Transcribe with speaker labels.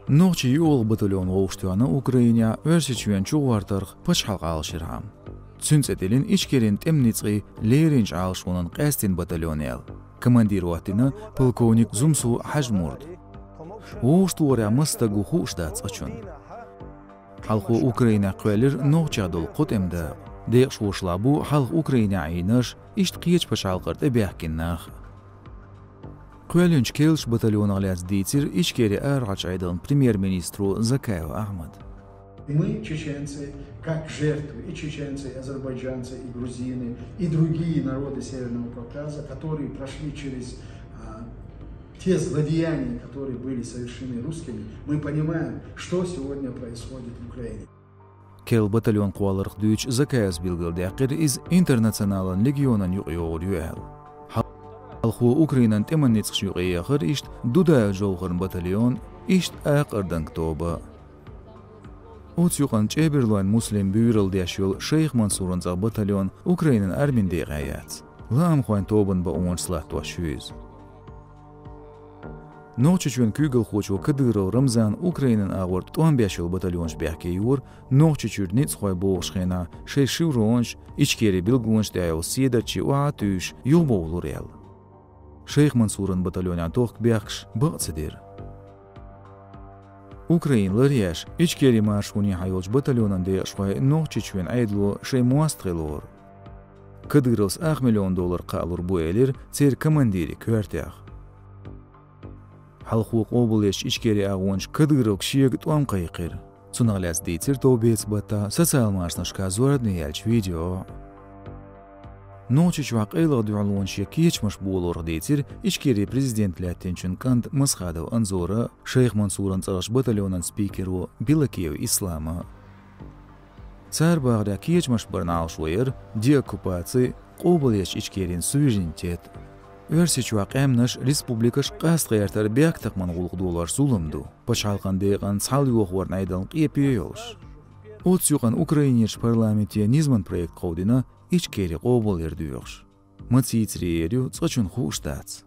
Speaker 1: Ногчи юл батальон оғыштуаны Украина өрсечуен чуғартырқ пачхалға алшырхам. Цүнцетелін ичкерін темницғи леринч алшуының қәстін батальон ел. Командир ватына полковник Зумсу Хажмурд. Оғыштуаря мыстагу хуштац ачун. Халқу Украина қөлір ногчадыл құтемді. Дейқ шуышлабу халқ Украина айныш ишт қиеч пачалқырды бәхкеннақ. Көлінч келш батальон аляц дейтер ичкері әрғач айдылын премьер-министру Закаев Ахмад.
Speaker 2: Мы, чеченцы, как жертвы, и чеченцы, и азербайджанцы, и грузины, и другие народы Северного Кавказа, которые прошли через те злодеяния, которые были совершены русскими, мы понимаем, что сегодня происходит в Украине.
Speaker 1: Кел батальон қуалырық дүйч Закаев билгілдәқір из интернационалын легионын юғиоғыр юәл. Халқу Украинан теманницқ юғияқыр ишт дуда жоғырын батальон ишт әқырдан ктобы. Оцюған чеберлуан муслим бүйріл дәшіл Шейх Мансурын зақ батальон Украинан әрмінде ғаяц. Лам хуан тобын ба оңын слаттуа шүйіз. Ногчичуен күгіл хочу кыдырыл Рамзан Украинан ағырт 15 батальонш бәхке юр, ногчичур ниц хой боғшхена шейшив ронш, ичкері білгунш дәйіл седачи уатүйш юлбоғлыр ел. Шейх Мансурын батальонян тоқ бәхш бұғцедер. Украинлар яш, ичкері маршуни хайолч батальонан дәйшхой ногчичуен айдлу шей муастрелор. Кыдырылс $1 миллион қалыр bu елер цер командири көртяқ. Халқуық обылеш ичкері ағуынш кыдырыл кшиег туам қайқыр. Цунагляц дейтер тобец бата социал маршнашка зорадны ялч видео. Ночич вақ эйлық дуалуынш кечмаш болор дейтер ичкері президентләттен чүн кант мысқадыл анзоры Шейх Мансурын цағаш батальонан спикеру Билакеев Исламы. Цар бағда кечмаш барнал шуайыр деоккупации обылеш ичкерін суверенитет. Өрсеч вақ әмнаш республикаш қасқайартар бәқтық манғулық долар сулымду. Пачалқан дейған сал yoğuğuarın айдалын қепе елш. От сюған Украинеш парламенте низман проект қаудина ичкері қобыл ерді өғш. Мацийцірі ерю цғачын хуштац.